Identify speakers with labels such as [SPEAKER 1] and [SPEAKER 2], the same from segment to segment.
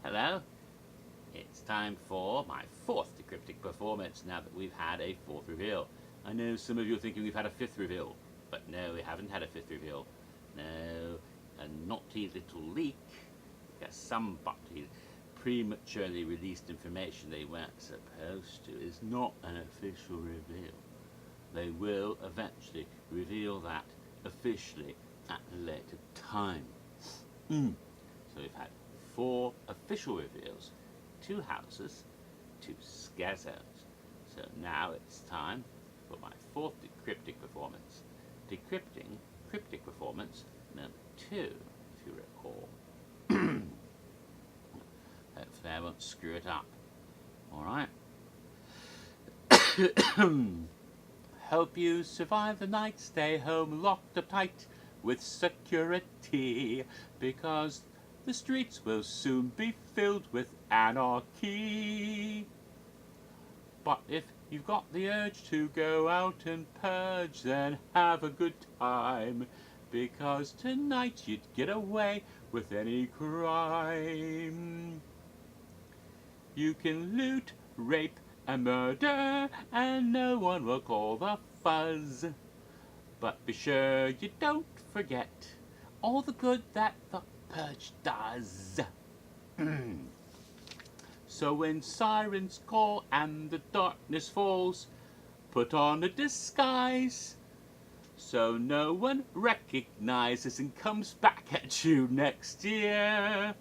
[SPEAKER 1] Hello, it's time for my fourth Decryptic performance now that we've had a fourth reveal. I know some of you are thinking we've had a fifth reveal, but no, we haven't had a fifth reveal. No, a naughty little leak, because somebody prematurely released information they weren't supposed to, is not an official reveal. They will eventually reveal that officially at a later time. So we've had 4 official reveals, 2 houses, 2 scare zones. So now it's time for my 4th Decryptic performance. Decrypting Cryptic performance number 2, if you recall. Hopefully I won't screw it up. Alright. Hope you survive the night, stay home locked up tight with security, because the streets will soon be filled with anarchy. But if you've got the urge to go out and purge, then have a good time, because tonight you'd get away with any crime. You can loot, rape, and murder, and no one will call the fuzz. But be sure you don't forget all the good that the purge does. So when sirens call and the darkness falls, put on a disguise so no one recognizes and comes back at you next year.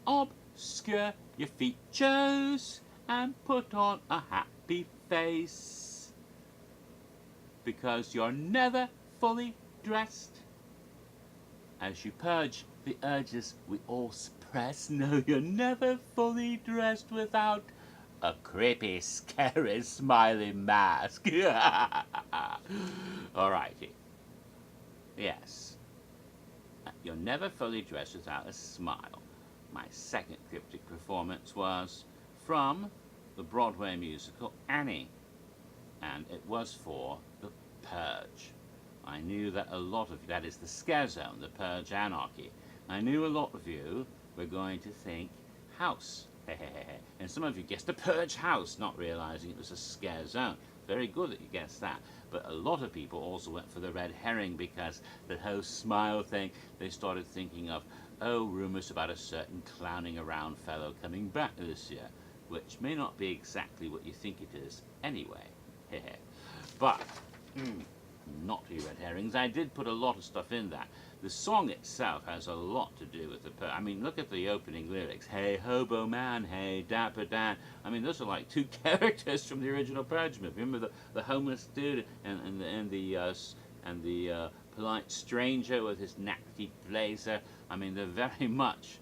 [SPEAKER 1] Obscure your features and put on a happy face, because you're never fully dressed. As you purge the urges we all suppress, no, you're never fully dressed without a creepy, scary, smiling mask. Alrighty. Yes. You're never fully dressed without a smile. My second cryptic performance was from the Broadway musical Annie, and it was for the Purge. I knew that a lot of you, that is the scare zone, the Purge Anarchy, I knew a lot of you were going to think house. And some of you guessed the Purge house, not realizing it was a scare zone. Very good that you guessed that. But a lot of people also went for the red herring, because the whole smile thing, they started thinking of, oh, rumors about a certain clowning around fellow coming back this year, which may not be exactly what you think it is anyway. But, not to red herrings, I did put a lot of stuff in that. The song itself has a lot to do with the I mean, look at the opening lyrics. Hey, hobo man, hey, dapper Dan. I mean, those are like 2 characters from the original Purge movie. Remember the homeless dude and the polite stranger with his nappy blazer. I mean, they're very much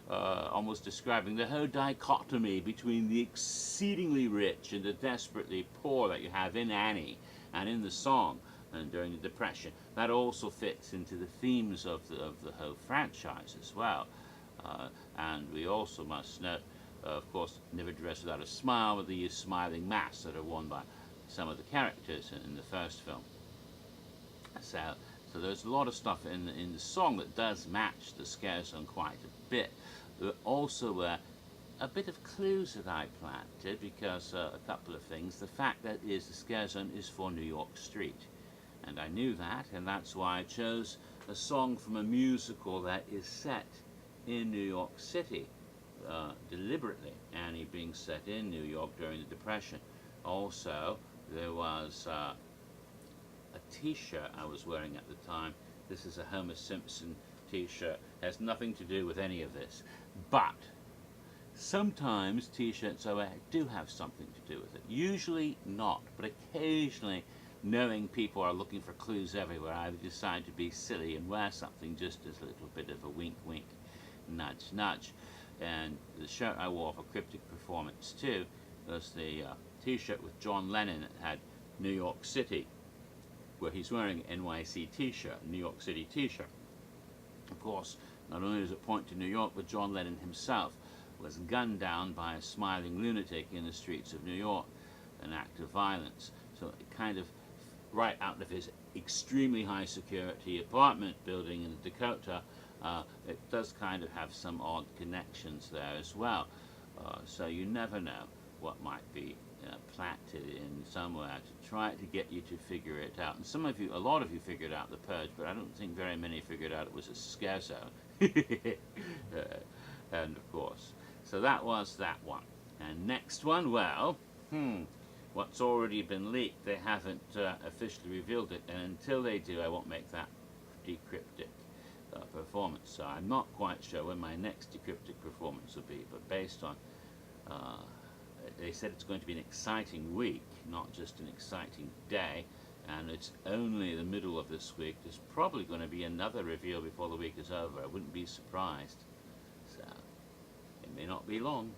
[SPEAKER 1] almost describing the whole dichotomy between the exceedingly rich and the desperately poor that you have in Annie and in the song. And during the Depression, that also fits into the themes of the whole franchise as well. And we also must note, of course, Never Dress Without a Smile, with the smiling masks that are worn by some of the characters in the first film. So there's a lot of stuff in the song that does match the scare zone quite a bit. There also were a bit of clues that I planted, because a couple of things. The fact that the scare zone is for New York Street. And I knew that, and that's why I chose a song from a musical that is set in New York City, deliberately, Annie being set in New York during the Depression. Also, there was a t-shirt I was wearing at the time. This is a Homer Simpson t-shirt. Has nothing to do with any of this. But sometimes t-shirts do have something to do with it. Usually not, but occasionally, knowing people are looking for clues everywhere, I would decide to be silly and wear something just as a little bit of a wink wink, nudge nudge. And the shirt I wore for Cryptic Performance 2 was the t-shirt with John Lennon that had New York City, where he's wearing an NYC t-shirt, New York City t-shirt. Of course, not only does it point to New York, but John Lennon himself was gunned down by a smiling lunatic in the streets of New York, an act of violence. So it kind of, right out of his extremely high security apartment building in Dakota, it does kind of have some odd connections there as well. So you never know what might be planted in somewhere to try to get you to figure it out. And some of you, a lot of you figured out the purge, but I don't think very many figured out it was a scare zone. And of course, so that was that one. And next one, well, what's already been leaked, they haven't officially revealed it, and until they do, I won't make that decryptic performance. So I'm not quite sure when my next decryptic performance will be, but based on they said it's going to be an exciting week, not just an exciting day, and it's only the middle of this week. There's probably going to be another reveal before the week is over. I wouldn't be surprised. So it may not be long.